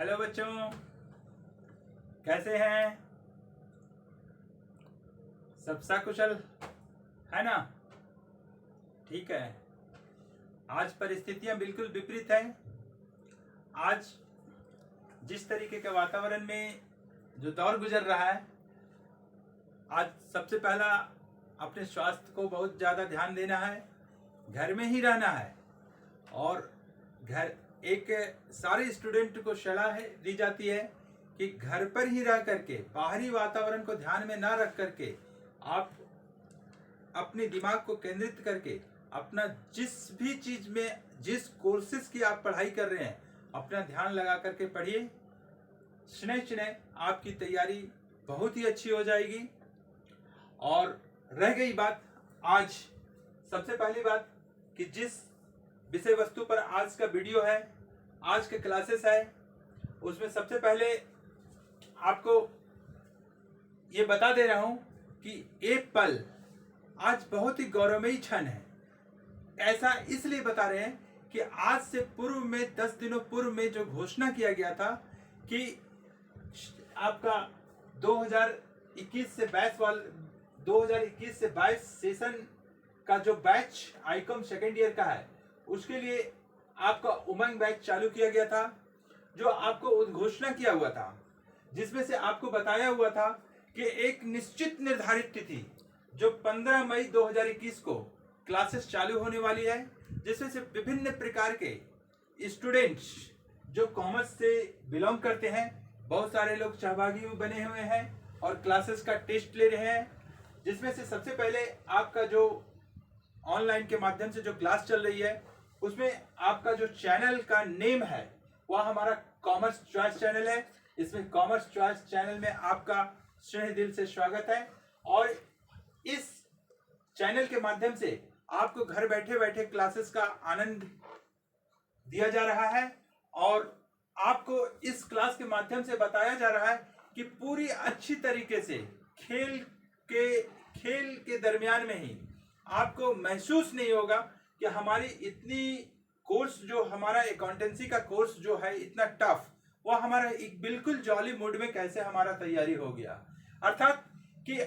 Hello बच्चों, कैसे हैं? सब सकुशल है ना? ठीक है। आज परिस्थितियां बिल्कुल विपरीत हैं। आज जिस तरीके के वातावरण में जो दौर गुजर रहा है, आज सबसे पहला अपने स्वास्थ्य को बहुत ज़्यादा ध्यान देना है, घर में ही रहना है। और घर एक सारे स्टूडेंट को सलाह दी जाती है कि घर पर ही रह करके बाहरी वातावरण को ध्यान में ना रख करके आप अपने दिमाग को केंद्रित करके अपना जिस भी चीज में जिस कोर्सेज की आप पढ़ाई कर रहे हैं अपना ध्यान लगा करके पढ़िए। स्नेह आपकी तैयारी बहुत ही अच्छी हो जाएगी। और रह गई बात, आज सबसे पहली बात कि जिस विषय वस्तु पर आज का वीडियो है, आज के क्लासेस है, उसमें सबसे पहले आपको ये बता दे रहा हूं कि एक पल आज बहुत ही गौरवमयी क्षण है। ऐसा इसलिए बता रहे हैं कि आज से पूर्व में 10 दिनों पूर्व में जो घोषणा किया गया था कि आपका 2021 से 22 सेशन का जो बैच आईकॉम सेकेंड ईयर का है, उसके लिए आपका उमंग बैच चालू किया गया था, जो आपको उद्घोषणा किया हुआ था, जिसमें से आपको बताया हुआ था कि एक निश्चित निर्धारित तिथि जो 15 मई 2021 को क्लासेस चालू होने वाली है, जिसमें से विभिन्न प्रकार के स्टूडेंट्स जो कॉमर्स से बिलोंग करते हैं, बहुत सारे लोग सहभागी बने हुए हैं और क्लासेस का टेस्ट ले रहे हैं। जिसमें से सबसे पहले आपका जो ऑनलाइन के माध्यम से जो क्लास चल रही है, उसमें आपका जो चैनल का नेम है वह हमारा कॉमर्स चॉइस चैनल है। इसमें कॉमर्स चॉइस चैनल में आपका स्नेह दिल से स्वागत है। और इस चैनल के माध्यम से आपको घर बैठे बैठे क्लासेस का आनंद दिया जा रहा है और आपको इस क्लास के माध्यम से बताया जा रहा है कि पूरी अच्छी तरीके से खेल के दरमियान में ही आपको महसूस नहीं होगा कि हमारी इतनी कोर्स जो हमारा अकाउंटेंसी का कोर्स जो है इतना टफ, वह हमारा एक बिल्कुल जॉली मूड में कैसे हमारा तैयारी हो गया। अर्थात कि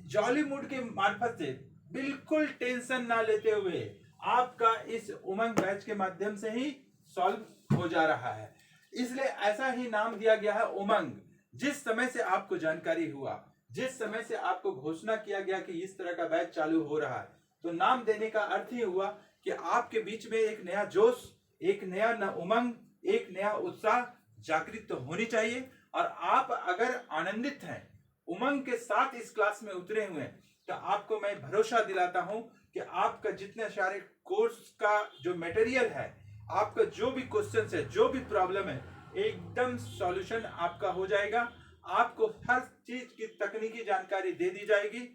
जॉली मूड के मार्फत से बिल्कुल टेंशन ना लेते हुए आपका इस उमंग बैच के माध्यम से ही सॉल्व हो जा रहा है। इसलिए ऐसा ही नाम दिया गया है उमंग। जिस समय से आपको जानकारी हुआ, जिस समय से आपको घोषणा किया गया कि इस तरह का बैच चालू हो रहा है, तो नाम देने का अर्थ ही हुआ कि आपके बीच में एक नया जोश, एक नया उमंग, एक नया उत्साह जागृत तो होनी चाहिए। और आप अगर आनंदित हैं, उमंग के साथ इस क्लास में उतरे हुए हैं, तो आपको मैं भरोसा दिलाता हूं कि आपका जितने सारे कोर्स का जो मटेरियल है, आपका जो भी क्वेश्चन है, जो भी प्रॉब्लम है, एकदम सॉल्यूशन आपका हो जाएगा। आपको हर चीज की तकनीकी जानकारी दे दी जाएगी।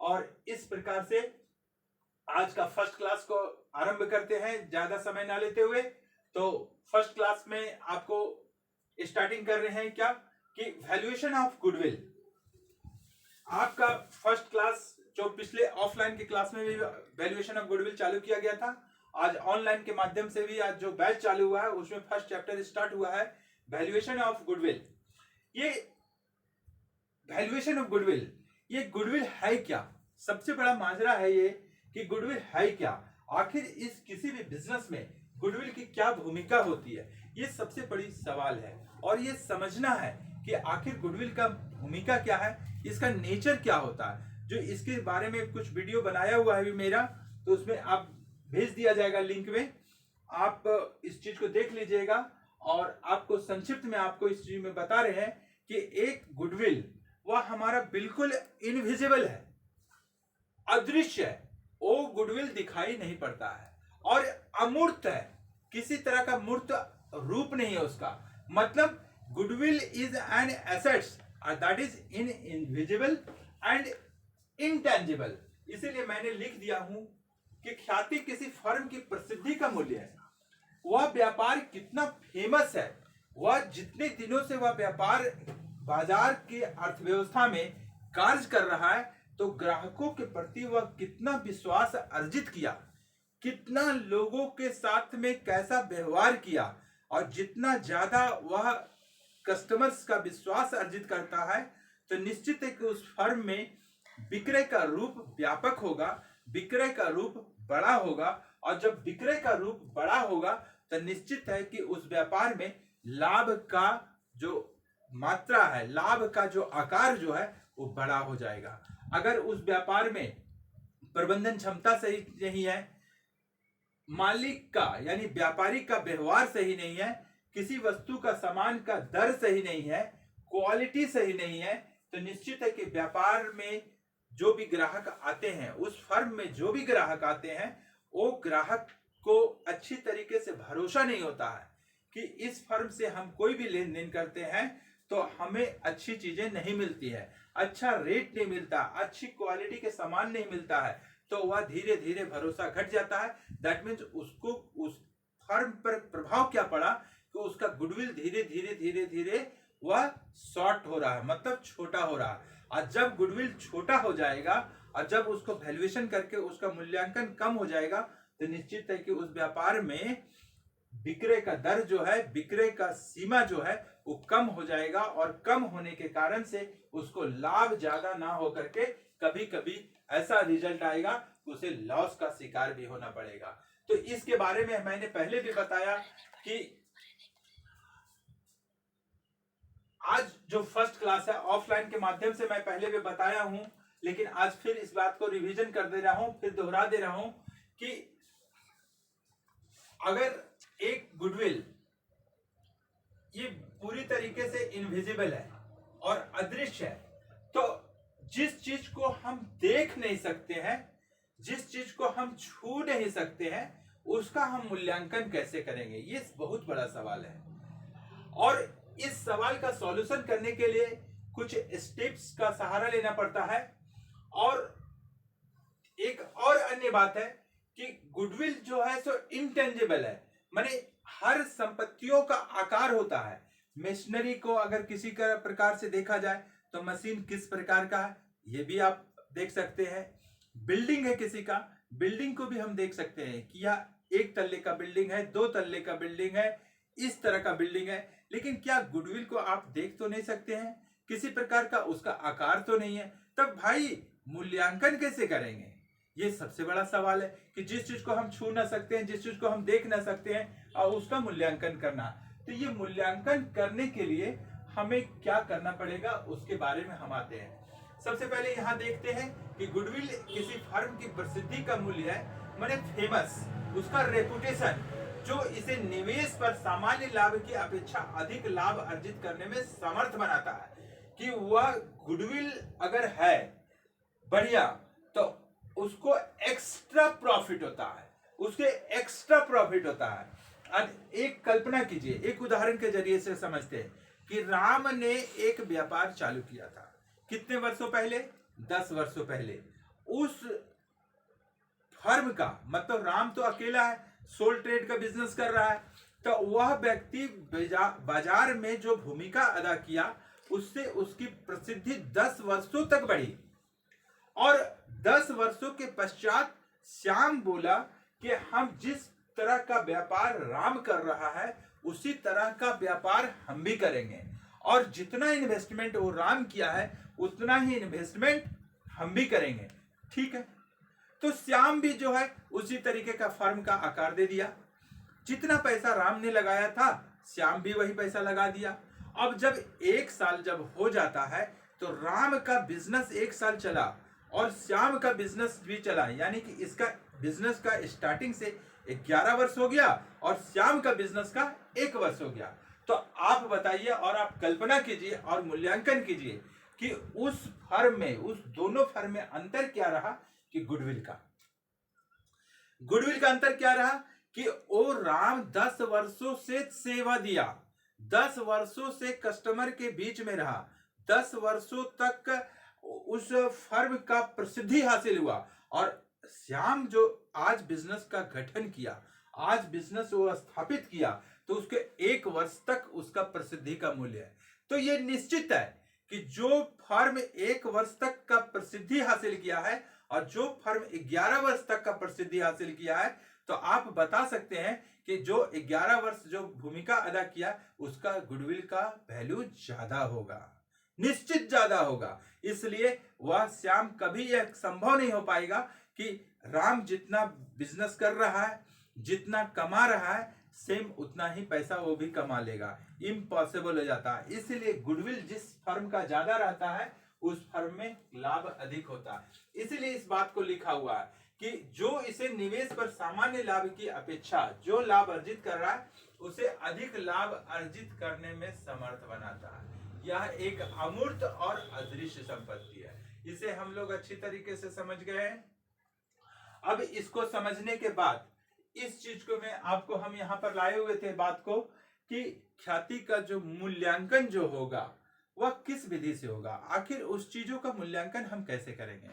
और इस प्रकार से आज का फर्स्ट क्लास को आरंभ करते हैं, ज्यादा समय ना लेते हुए। तो फर्स्ट क्लास में आपको स्टार्टिंग कर रहे हैं क्या कि वैल्यूएशन ऑफ गुडविल। आपका फर्स्ट क्लास जो पिछले ऑफलाइन की क्लास में भी वैल्यूएशन ऑफ गुडविल चालू किया गया था, आज ऑनलाइन के माध्यम से भी आज जो बैच चालू हुआ है उसमें फर्स्ट चैप्टर स्टार्ट हुआ है, वैल्यूएशन ऑफ गुडविल। ये वैल्यूएशन ऑफ गुडविल, ये गुडविल है क्या? सबसे बड़ा माजरा है ये कि गुडविल है क्या, आखिर इस किसी भी बिजनेस में गुडविल की क्या भूमिका होती है, ये सबसे बड़ी सवाल है। और ये समझना है कि आखिर गुडविल का भूमिका क्या है, इसका नेचर क्या होता है। जो इसके बारे में कुछ वीडियो बनाया हुआ है मेरा, तो उसमें आप भेज दिया जाएगा लिंक में, आप इस चीज को देख लीजिएगा। और आपको संक्षिप्त में आपको इस चीज में बता रहे हैं कि एक गुडविल वह हमारा बिल्कुल इनविजिबल है, अदृश्य है, वो गुडविल दिखाई नहीं पड़ता है और अमूर्त है, किसी तरह का मूर्त रूप नहीं है उसका। मतलब goodwill is an assets that is invisible and intangible. इसीलिए मैंने लिख दिया हूं कि ख्याति किसी फर्म की प्रसिद्धि का मूल्य है। वह व्यापार कितना फेमस है, वह जितने दिनों से वह व्यापार बाजार की अर्थव्यवस्था में कार्य कर रहा है, तो ग्राहकों के प्रति वह कितना विश्वास अर्जित किया, कितना लोगों के साथ में कैसा व्यवहार किया, और जितना ज्यादा वह कस्टमर्स का विश्वास अर्जित करता है तो निश्चित है कि उस फर्म में विक्रय का रूप व्यापक होगा, विक्रय का रूप बड़ा होगा, और जब विक्रय का रूप बड़ा होगा तो निश्चित है कि उस व्यापार में लाभ का जो मात्रा है, लाभ का जो आकार जो है वो बड़ा हो जाएगा। अगर उस व्यापार में प्रबंधन क्षमता सही नहीं है, मालिक का यानी व्यापारी का व्यवहार सही नहीं है, किसी वस्तु का सामान का दर सही नहीं है, क्वालिटी सही नहीं है, तो निश्चित है कि व्यापार में जो भी ग्राहक आते हैं, उस फर्म में जो भी ग्राहक आते हैं, वो ग्राहक को अच्छी तरीके से भरोसा नहीं होता है कि इस फर्म से हम कोई भी लेन देन करते हैं तो हमें अच्छी चीजें नहीं मिलती है, अच्छा रेट नहीं मिलता, अच्छी क्वालिटी के सामान नहीं मिलता है, तो वह धीरे धीरे भरोसा घट जाता है। दैट मीन्स उसको उस फर्म पर प्रभाव क्या पड़ा कि उसका गुडविल धीरे धीरे धीरे धीरे वह शॉर्ट हो रहा है, मतलब छोटा हो रहा है। और जब गुडविल छोटा हो जाएगा और जब उसको वैल्यूएशन करके उसका मूल्यांकन कम हो जाएगा तो निश्चित है कि उस व्यापार में विक्रय का दर जो है, विक्रय का सीमा जो है वो कम हो जाएगा, और कम होने के कारण से उसको लाभ ज्यादा ना हो करके कभी कभी ऐसा रिजल्ट आएगा कि उसे लॉस का शिकार भी होना पड़ेगा। तो इसके बारे में मैंने पहले भी बताया कि आज जो फर्स्ट क्लास है ऑफलाइन के माध्यम से मैं पहले भी बताया हूं, लेकिन आज फिर इस बात को रिवीजन कर दे रहा हूं, फिर दोहरा दे रहा हूं कि अगर एक गुडविल ये पूरी तरीके से इनविजिबल है और अदृश्य है, तो जिस चीज को हम देख नहीं सकते हैं, जिस चीज को हम छू नहीं सकते हैं, उसका हम मूल्यांकन कैसे करेंगे, ये बहुत बड़ा सवाल है। और इस सवाल का सॉल्यूशन करने के लिए कुछ स्टेप्स का सहारा लेना पड़ता है। और एक और अन्य बात है कि गुडविल जो है सो इंटेंजिबल है, माने हर संपत्तियों का आकार होता है। मशीनरी को अगर किसी का प्रकार से देखा जाए तो मशीन किस प्रकार का है ये भी आप देख सकते हैं। बिल्डिंग है किसी का, बिल्डिंग को भी हम देख सकते हैं कि यह 1 तल्ले का बिल्डिंग है, 2 तल्ले का बिल्डिंग है, इस तरह का बिल्डिंग है। लेकिन क्या गुडविल को आप देख तो नहीं सकते हैं, किसी प्रकार का उसका आकार तो नहीं है, तब भाई मूल्यांकन कैसे करेंगे? ये सबसे बड़ा सवाल है कि जिस चीज को हम छू ना सकते हैं, जिस चीज को हम देख ना सकते हैं, और उसका मूल्यांकन करना। तो ये मूल्यांकन करने के लिए हमें क्या करना पड़ेगा उसके बारे में हम आते हैं। सबसे पहले यहाँ देखते हैं कि गुडविल किसी फर्म की प्रसिद्धि का मूल्य है, माने फेमस, उसका रेपुटेशन जो इसे निवेश पर सामान्य लाभ की अपेक्षा अधिक लाभ अर्जित करने में समर्थ बनाता है। कि वह गुडविल अगर है बढ़िया तो उसको एक्स्ट्रा प्रॉफिट होता है, उसके एक्स्ट्रा प्रॉफिट होता है। अब एक कल्पना कीजिए, एक उदाहरण के जरिए से समझते हैं कि राम ने एक व्यापार चालू किया था कितने वर्षों पहले, 10 वर्षों पहले। उस फर्म का मतलब राम तो अकेला है, सोल ट्रेड का बिजनेस कर रहा है, तो वह व्यक्ति बाजार में जो भूमिका अदा किया उससे उसकी प्रसिद्धि 10 वर्षों तक बढ़ी। और 10 वर्षों के पश्चात श्याम बोला कि हम जिस तरह का व्यापार राम कर रहा है उसी तरह का व्यापार हम भी करेंगे, और जितना इन्वेस्टमेंट वो राम किया है उतना ही इन्वेस्टमेंट हम भी करेंगे। ठीक है, तो श्याम भी जो है उसी तरीके का फर्म का आकार दे दिया। जितना पैसा राम ने लगाया था श्याम भी वही पैसा लगा दिया। अब जब 1 साल जब हो जाता है तो राम का बिजनेस 1 साल चला और श्याम का बिजनेस भी चला, यानी कि इसका बिजनेस का स्टार्टिंग से 11 वर्ष हो गया और श्याम का बिजनेस का 1 वर्ष हो गया। तो आप बताइए और आप कल्पना कीजिए और मूल्यांकन कीजिए कि उस फर्म में, उस दोनों फर्म में अंतर क्या रहा कि गुडविल का अंतर क्या रहा कि वो राम 10 वर्षों से सेवा दिया, 10 वर्षों से कस्टमर के बीच में रहा, 10 वर्षों तक उस फर्म का प्रसिद्धि हासिल हुआ। और श्याम जो आज बिजनेस का गठन किया, आज बिजनेस वो स्थापित किया, तो उसके 1 वर्ष तक उसका प्रसिद्धि का मूल्य है। तो ये निश्चित है कि जो फर्म 1 वर्ष तक का प्रसिद्धि हासिल किया है और जो फर्म 11 वर्ष तक का प्रसिद्धि हासिल किया है, तो आप बता सकते हैं कि जो 11 वर्ष जो भूमिका अदा किया उसका गुडविल का वैल्यू ज्यादा होगा, निश्चित ज्यादा होगा। इसलिए वह श्याम कभी यह संभव नहीं हो पाएगा कि राम जितना बिजनेस कर रहा है, जितना कमा रहा है, सेम उतना ही पैसा वो भी कमा लेगा, इम्पॉसिबल हो जाता है। इसलिए गुडविल जिस फर्म का ज्यादा रहता है उस फर्म में लाभ अधिक होता है। इसलिए इस बात को लिखा हुआ है कि जो इसे निवेश पर सामान्य लाभ की अपेक्षा जो लाभ अर्जित कर रहा है उसे अधिक लाभ अर्जित करने में समर्थ बनाता है। यह एक अमूर्त और अदृश्य संपत्ति है। इसे हम लोग अच्छी तरीके से समझ गए हैं। अब इसको समझने के बाद इस चीज को मैं आपको हम यहाँ पर लाए हुए थे बात को कि ख्याति का जो मूल्यांकन जो होगा वह किस विधि से होगा, आखिर उस चीजों का मूल्यांकन हम कैसे करेंगे,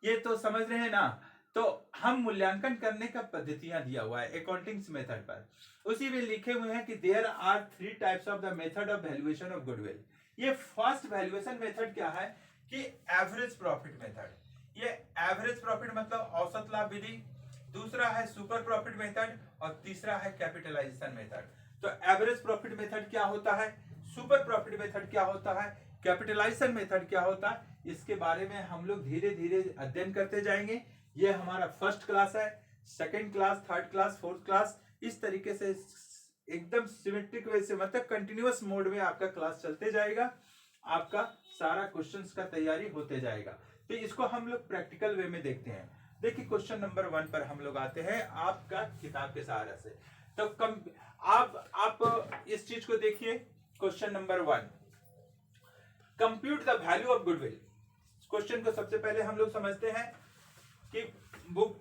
ये तो समझ रहे हैं ना। तो हम मूल्यांकन करने का पद्धतियां दिया हुआ है अकाउंटिंग मेथड पर, उसी में लिखे हुए हैं कि there are 3 types of the method of valuation of goodwill. ये फर्स्ट वैल्यूएशन मेथड क्या है कि एवरेज प्रॉफिट मेथड। ये एवरेज प्रॉफिट मतलब औसत लाभ विधि, दूसरा है सुपर प्रॉफिट मेथड और तीसरा है कैपिटलाइजेशन मेथड। तो एवरेज प्रॉफिट मेथड क्या होता है, सुपर प्रॉफिट मेथड क्या होता है, कैपिटलाइजेशन मेथड क्या होता है, इसके बारे में हम लोग धीरे धीरे अध्ययन करते जाएंगे। ये हमारा फर्स्ट क्लास है, second class, third class, fourth class, इस तरीके से एकदम सिमेट्रिक वे से मतलब कंटिन्यूअस मोड में आपका क्लास चलते जाएगा, आपका सारा क्वेश्चंस का तैयारी होते जाएगा। तो इसको हम लोग प्रैक्टिकल वे में देखते हैं। देखिए क्वेश्चन नंबर 1 पर हम लोग आते हैं आपका किताब के सहारे से। तो आप इस चीज को देखिए, question number 1, compute the value of goodwill. Question को सबसे पहले हम लोग समझते हैं कि बुक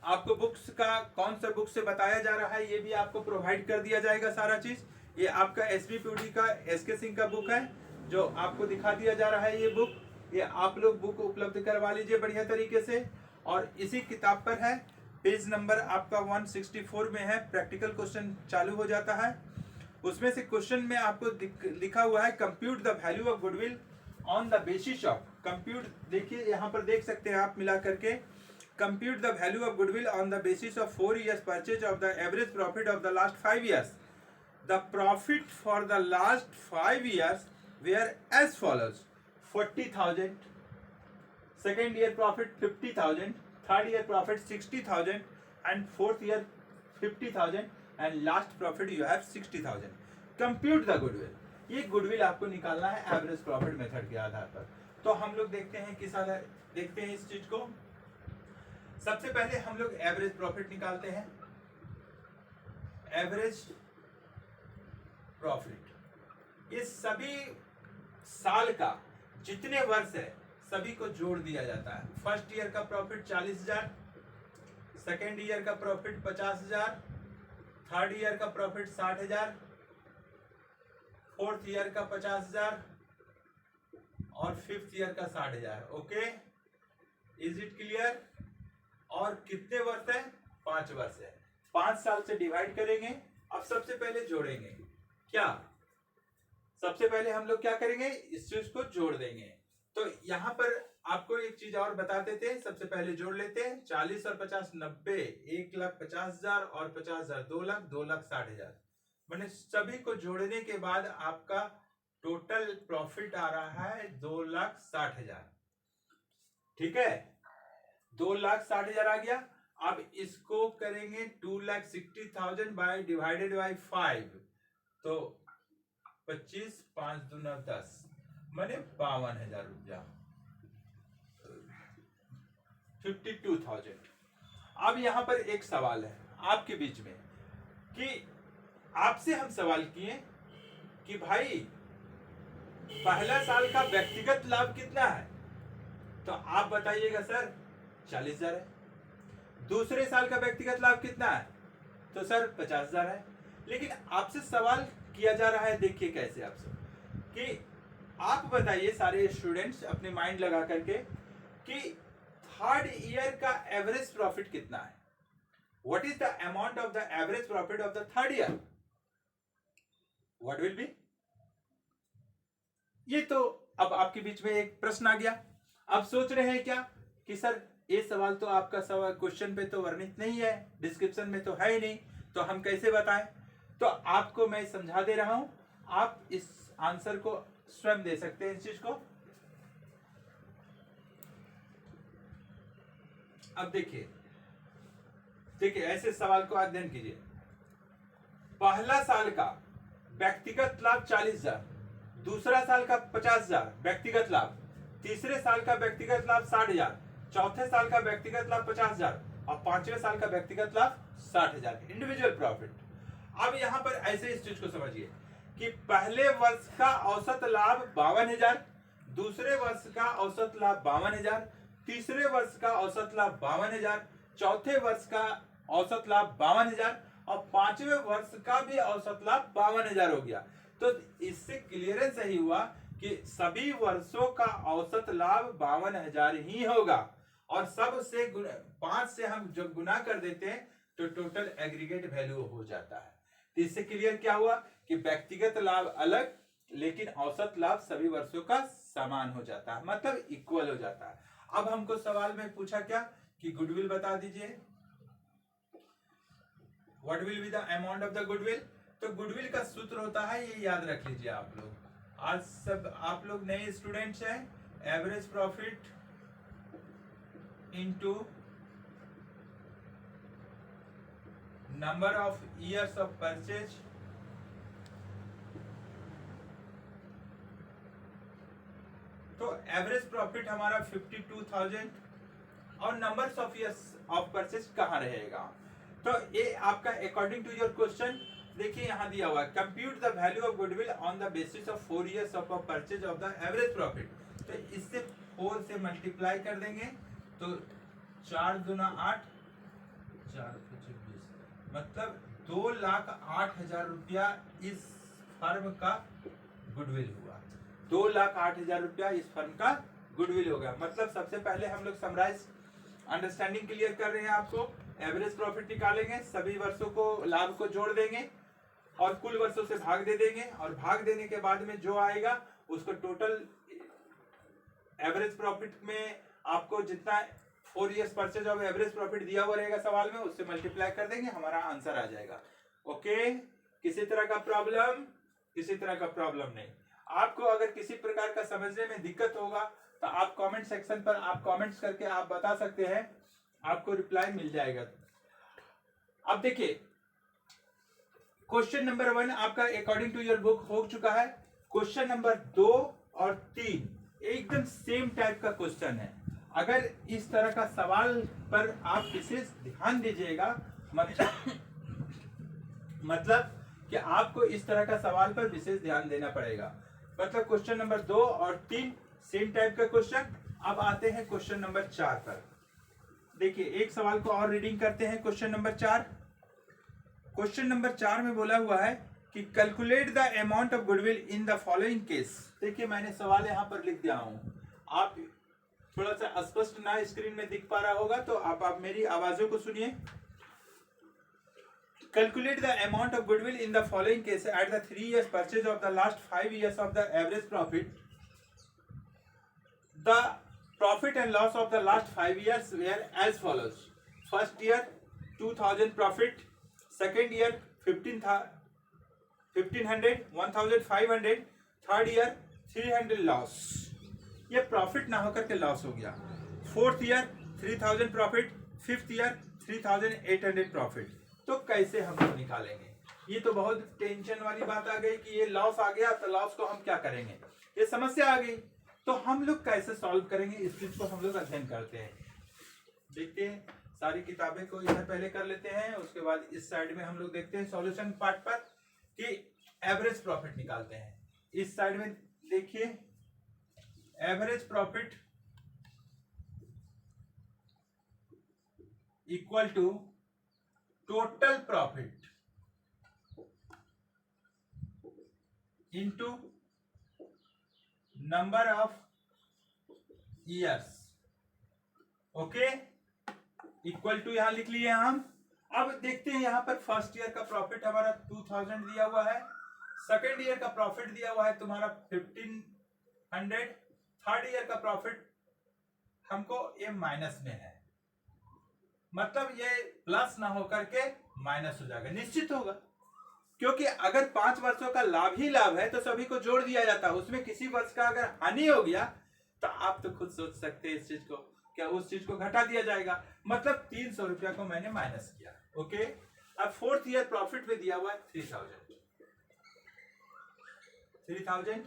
आपको बुक्स का कौन सा बुक से बताया जा रहा है, ये भी आपको प्रोवाइड कर दिया जाएगा सारा चीज। ये आपका SBPUD का SK सिंह का बुक है जो आपको दिखा दिया जा रहा है। ये बुक, ये आप लोग बुक उपलब्ध करवा लीजिए बढ़िया तरीके से। और इसी किताब पर है, पेज नंबर आपका 164 में है, प्रैक्टिकल क्वेश्चन चालू हो जाता है। उसमें से क्वेश्चन में आपको लिखा हुआ है compute the value of goodwill on the basis of compute. देखिए यहाँ पर देख सकते हैं आप मिला करके, compute the value of goodwill on the basis of 4 years purchase of the average profit of the last 5 years। The profit for the last 5 years where as follows: 40,000, second year profit 50,000, third year profit 60,000 and fourth year 50,000 and last profit you have 60,000। Compute the goodwill, ये goodwill आपको निकालना है average profit method के आधार पर। तो हम लोग देखते हैं किस आधार देखते हैं इस चीज को। सबसे पहले हम लोग एवरेज प्रॉफिट निकालते हैं। एवरेज प्रॉफिट ये सभी साल का जितने वर्ष है सभी को जोड़ दिया जाता है। फर्स्ट ईयर का प्रॉफिट 40,000, सेकेंड ईयर का प्रॉफिट 50,000, थर्ड ईयर का प्रॉफिट 60,000, फोर्थ ईयर का 50,000 और फिफ्थ ईयर का 60,000। Okay, is it clear? और कितने वर्ष है? 5 वर्ष है। 5 साल से डिवाइड करेंगे। अब सबसे पहले जोड़ेंगे क्या, सबसे पहले हम लोग क्या करेंगे, इस चीज को जोड़ देंगे। तो यहाँ पर आपको एक चीज और बता देते हैं, सबसे पहले जोड़ लेते हैं। 40 और 50 90, 1,50,000 और 50,000 2 लाख, 2,60,000। मैंने सभी को जोड़ने के बाद आपका टोटल प्रॉफिट आ रहा है 2,60,000। ठीक है, 2,60,000 आ गया। अब इसको करेंगे 2,60,000 बाय डिवाइडेड बाय 5, तो 25, 5 दूना 10, मैंने 52,000 रुपया, 52,000। अब यहां पर एक सवाल है आपके बीच में कि आपसे हम सवाल किए कि भाई पहला साल का व्यक्तिगत लाभ कितना है, तो आप बताइएगा सर 40,000 है। दूसरे साल का व्यक्तिगत लाभ कितना है, तो सर 50,000 है। लेकिन आपसे सवाल किया जा रहा है, देखिए कैसे आपसे, कि आप बताइए सारे स्टूडेंट्स अपने माइंड लगा करके कि थर्ड ईयर का एवरेज प्रॉफिट कितना है। What is the amount of the average profit of the third year, what will be. ये तो अब आपके बीच में एक प्रश्न आ गया। अब सोच रहे हैं क्या कि सर ये सवाल तो आपका सवाल क्वेश्चन पे तो वर्णित नहीं है, डिस्क्रिप्शन में तो है ही नहीं, तो हम कैसे बताएं? तो आपको मैं समझा दे रहा हूं, आप इस आंसर को स्वयं दे सकते हैं इस चीज को। अब देखिए ऐसे सवाल को अध्ययन कीजिए। पहला साल का व्यक्तिगत लाभ 40,000, दूसरा साल का 50,000 व्यक्तिगत लाभ, तीसरे साल का व्यक्तिगत लाभ 60,000, चौथे साल का व्यक्तिगत लाभ 50,000 और पांचवें साल का व्यक्तिगत लाभ 60,000 इंडिविजुअल प्रॉफिट। अब यहां पर ऐसे इस चीज को समझिए कि पहले वर्ष का औसत लाभ 52,000, दूसरे वर्ष का औसत लाभ 52,000, तीसरे वर्ष का औसत लाभ 52,000, चौथे वर्ष का औसत लाभ 52,000 और पांचवें वर्ष का भी औसत लाभ 52,000 हो गया। तो इससे क्लियरेंस यही हुआ कि सभी वर्षों का औसत लाभ 52,000 ही होगा, और सब से 5 से हम जब गुना कर देते हैं तो टोटल एग्रीगेट वैल्यू हो जाता है। तो इससे क्लियर क्या हुआ कि व्यक्तिगत लाभ अलग, लेकिन औसत लाभ सभी वर्षों का समान हो जाता है, मतलब इक्वल हो जाता है। अब हमको सवाल में पूछा क्या कि गुडविल बता दीजिए, what will be the amount of the goodwill. तो गुडविल का सूत्र होता है, ये याद रख लीजिए आप लोग, आज सब आप लोग नए स्टूडेंट्स हैं, average profit into number of years of purchase तो एवरेज प्रॉफिट हमारा 52,000 और numbers of years of purchase कहाँ रहेगा। तो ये आपका अकॉर्डिंग टू योर क्वेश्चन देखिए यहाँ दिया हुआ है, compute the value of goodwill on the basis of 4 years of purchase of the average profit. तो इससे 4 से मल्टीप्लाई कर देंगे तो 4 दूना 8, 4 26, मतलब 2,08,000 रुपया इस फर्म का गुडविल हुआ। 2,08,000 रुपया इस फर्म का गुडविल हो गया। मतलब सबसे पहले हम लोग समराइज अंडरस्टैंडिंग क्लियर कर रहे हैं आपको, एवरेज प्रॉफिट निकालेंगे, सभी वर्षों को लाभ को जोड़ देंगे और कुल वर्षों से भाग दे देंगे, और भाग देने के बाद में जो आएगा उसको टोटल एवरेज प्रॉफिट में आपको जितना 4 years purchase of average profit दिया हुआ रहेगा सवाल में, उससे मल्टीप्लाई कर देंगे, हमारा आंसर आ जाएगा। ओके, किसी तरह का प्रॉब्लम? किसी तरह का प्रॉब्लम नहीं। आपको अगर किसी प्रकार का समझने में दिक्कत होगा तो आप कमेंट सेक्शन पर आप कमेंट्स करके आप बता सकते हैं, आपको रिप्लाई मिल जाएगा। अब देखिए क्वेश्चन नंबर 1 आपका अकॉर्डिंग टू योर बुक हो चुका है। क्वेश्चन नंबर 2 और 3 एकदम सेम टाइप का क्वेश्चन है। अगर इस तरह का सवाल पर आप विशेष ध्यान दीजिएगा, मतलब कि आपको इस तरह का सवाल पर विशेष ध्यान देना पड़ेगा। मतलब क्वेश्चन नंबर 2 और 3 सेम टाइप का क्वेश्चन। अब आते हैं क्वेश्चन नंबर 4 पर। देखिए एक सवाल को और रीडिंग करते हैं। क्वेश्चन नंबर 4, क्वेश्चन नंबर 4 में बोला हुआ है कि calculate the amount of goodwill in the following case. देखिए मैंने सवाल यहाँ पर लिख दिया हूँ, आप थोड़ा सा स्पष्ट ना स्क्रीन में दिख पा रहा होगा तो आप मेरी आवाजों को सुनिए। Calculate the amount of goodwill in the following case at the 3 years purchase of the last 5 years of the average profit. The profit and loss of the last 5 years were as follows. First year 2,000 profit, second year 1,500, 1,500, third year 300 loss. ये profit ना होकर के loss हो गया। Fourth year 3,000 profit, fifth year 3,800 profit. तो कैसे हम लोग निकालेंगे? ये तो बहुत टेंशन वाली बात आ गई कि ये लॉस आ गया तो लॉस को हम क्या करेंगे, ये समस्या आ गई। तो हम लोग कैसे सॉल्व करेंगे इस चीज को हम लोग अध्ययन करते हैं। देखते हैं, सारी किताबें को इधर पहले कर लेते हैं, उसके बाद इस साइड में हम लोग देखते हैं सॉल्यूशन पार्ट पर कि एवरेज प्रॉफिट निकालते हैं। इस साइड में देखिए average profit equal to total profit into number of years. Okay, equal to यहां लिख लिए हम। अब देखते हैं यहां पर फर्स्ट ईयर का प्रॉफिट हमारा 2,000 दिया हुआ है, सेकेंड ईयर का प्रॉफिट दिया हुआ है तुम्हारा 1,500, थर्ड ईयर का प्रॉफिट हमको ये माइनस में है, मतलब ये प्लस ना होकर के माइनस हो जाएगा, निश्चित होगा, क्योंकि अगर 5 वर्षों का लाभ ही लाभ है तो सभी को जोड़ दिया जाता है, उसमें किसी वर्ष का अगर हानि हो गया तो आप तो खुद सोच सकते हैं इस चीज को, क्या उस चीज को घटा दिया जाएगा, मतलब 300 रुपया को मैंने माइनस किया। ओके, अब 4th ईयर प्रॉफिट में दिया हुआ है 3000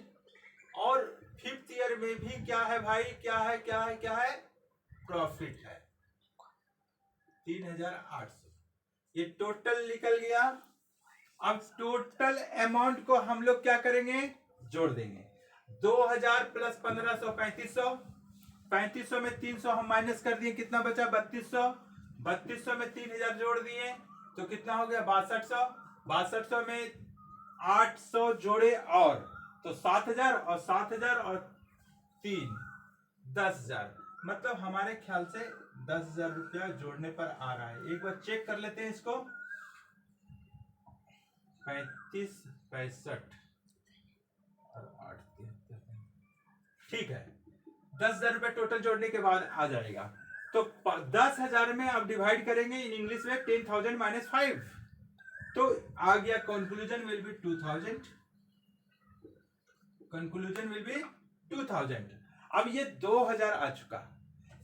और 5th ईयर में भी क्या है भाई, क्या है प्रॉफिट है 3800, ये टोटल निकल गया। अब टोटल अमाउंट को हम लोग क्या करेंगे, जोड़ देंगे, 2000 प्लस 1500 3500, 3500 में 300 हम माइनस कर दिए, कितना बचा 3200, 3200 में 3000 जोड़ दिए तो कितना हो गया 6200, 6200 में 800 जोड़े और तो 7000 और 7000 और 3 10,000, मतलब हमारे ख्याल से 10,000 रुपया जोड़ने पर आ रहा है। एक बार चेक कर लेते हैं इसको, 35 65 और 8 73, ठीक है, 10,000 रुपए टोटल जोड़ने के बाद आ जाएगा। तो 10,000 में आप डिवाइड करेंगे इन इंग्लिश में 10,000 माइनस 5, तो आ गया conclusion will be 2000, conclusion will be 2000। अब ये 2000 आ चुका।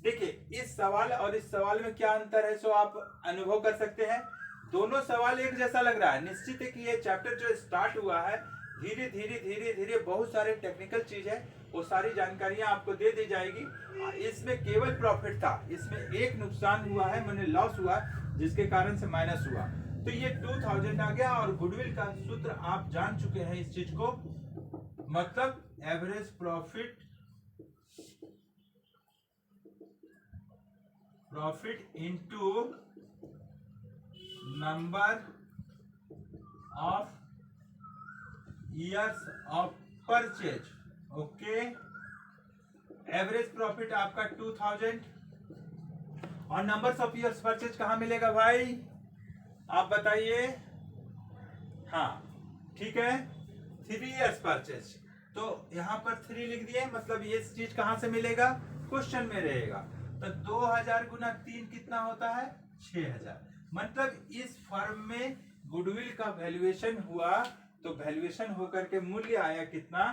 देखिए इस सवाल और इस सवाल में क्या अंतर है, सो आप अनुभव कर सकते हैं, दोनों सवाल एक जैसा लग रहा है। निश्चित है कि ये चैप्टर जो स्टार्ट हुआ है धीरे धीरे बहुत सारे टेक्निकल चीज है, वो सारी जानकारियां आपको दे दी जाएगी। इसमें केवल प्रॉफिट था, इसमें एक नुकसान हुआ है, मैंने लॉस हुआ जिसके कारण से माइनस हुआ, तो ये 2000 आ गया। और गुडविल का सूत्र आप जान चुके हैं इस चीज को, मतलब average profit into number of years of purchase. Okay, average profit आपका 2000 और नंबर्स ऑफ ईयर्स परचेज कहां मिलेगा भाई, आप बताइए। हाँ ठीक है, 3 ईयर्स परचेज, तो यहां पर 3 लिख दिए, मतलब ये चीज कहां से मिलेगा, क्वेश्चन में रहेगा। तो 2000 गुना 3 कितना होता है 6000, मतलब इस फर्म में गुडविल का वैल्यूएशन हुआ तो वैल्यूएशन होकर के मूल्य आया कितना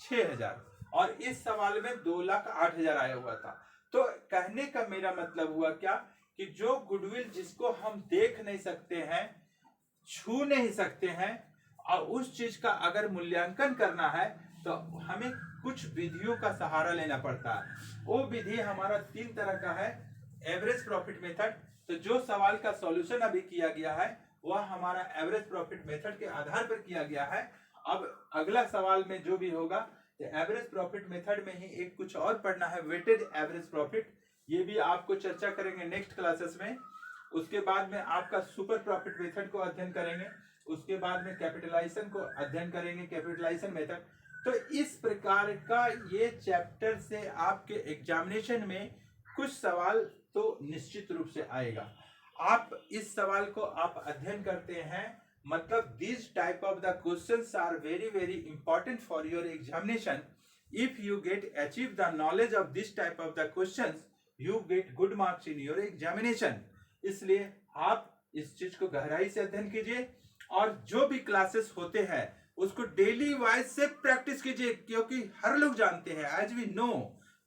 6000, और इस सवाल में 2,08,000 आया हुआ था। तो कहने का मेरा मतलब हुआ क्या कि जो गुडविल जिसको हम देख नहीं सकते हैं, छू नहीं सकते हैं, और उस चीज का अगर मूल्यांकन करना है तो हमें कुछ विधियों का सहारा लेना पड़ता है। वो विधि हमारा 3 तरह का है, एवरेज प्रॉफिट मेथड। तो जो सवाल का सॉल्यूशन अभी किया गया है वह हमारा एवरेज प्रॉफिट मेथड के आधार पर किया गया है। अब अगला सवाल में जो भी होगा तो एवरेज प्रॉफिट मेथड में ही एक कुछ और पढ़ना है, वेटेड एवरेज प्रॉफिट, ये भी आपको चर्चा करेंगे नेक्स्ट क्लासेस में। उसके बाद में आपका सुपर प्रॉफिट मेथड को अध्ययन करेंगे, उसके बाद में कैपिटलाइजेशन को अध्ययन करेंगे, कैपिटलाइजेशन मेथड। तो इस प्रकार का ये चैप्टर से आपके एग्जामिनेशन में कुछ सवाल तो निश्चित रूप से आएगा। आप इस सवाल को आप अध्ययन करते हैं, मतलब this type of the questions are very important for your examination. If you get achieve the knowledge of this type of the questions, you get good marks in your examination. इसलिए आप इस चीज को गहराई से अध्ययन कीजिए, और जो भी क्लासेस होते हैं उसको डेली वाइज से प्रैक्टिस कीजिए, क्योंकि हर लोग जानते हैं, as we know,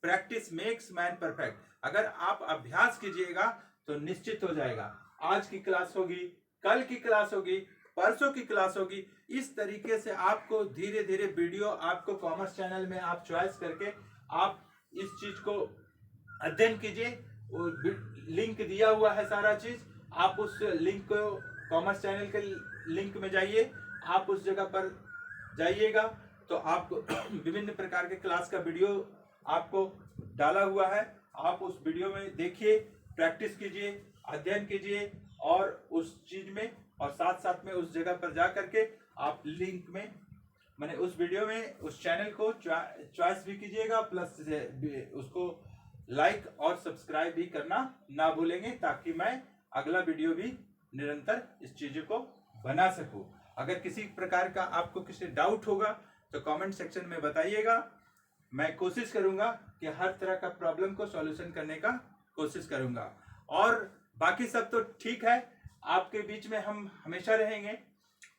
practice makes man perfect. अगर आप अभ्यास कीजिएगा तो निश्चित हो जाएगा। आज की क्लास होगी, कल की क्लास होगी, परसों की क्लास होगी, इस तरीके से आपको धीरे धीरे वीडियो आपको कॉमर्स चैनल में आप चॉइस करके आप इस चीज को अध्ययन कीजिए। लिंक दिया हुआ है सारा चीज, आप उस लिंक को कॉमर्स चैनल के लिंक में जाइए, आप उस जगह पर जाइएगा तो आपको विभिन्न प्रकार के क्लास का वीडियो आपको डाला हुआ है, आप उस वीडियो में देखिए, प्रैक्टिस कीजिए, अध्ययन कीजिए, और उस चीज में और साथ साथ में उस जगह पर जा करके आप लिंक में, मैंने उस वीडियो में उस चैनल को चॉइस भी कीजिएगा, प्लस उसको लाइक और सब्सक्राइब भी करना ना भूलेंगे, ताकि मैं अगला वीडियो भी निरंतर इस चीजों को बना सकूं। अगर किसी प्रकार का आपको किसी डाउट होगा तो कमेंट सेक्शन में बताइएगा। मैं कोशिश करूंगा कि हर तरह का प्रॉब्लम को सॉल्यूशन करने का कोशिश करूंगा। और बाकी सब तो ठीक है, आपके बीच में हम हमेशा रहेंगे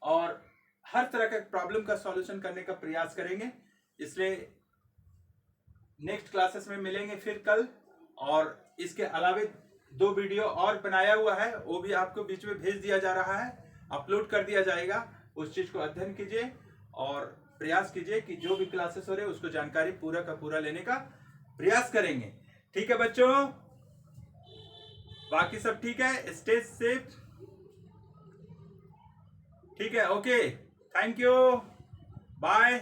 और हर तरह का प्रॉब्लम का सॉल्यूशन करने का प्रयास करेंगे। इसलिए नेक्स्ट क्लासेस में मिलेंगे फिर कल। और इसके अलावा 2 वीडियो और बनाया हुआ है, वो भी आपको बीच में भेज दिया जा रहा है, अपलोड कर दिया जाएगा। उस चीज को अध्ययन कीजिए और प्रयास कीजिए कि जो भी क्लासेस हो रहे हैं उसको जानकारी पूरा का पूरा लेने का प्रयास करेंगे। ठीक है बच्चों, बाकी सब ठीक है, स्टे सेफ। ठीक है, ओके, थैंक यू, बाय।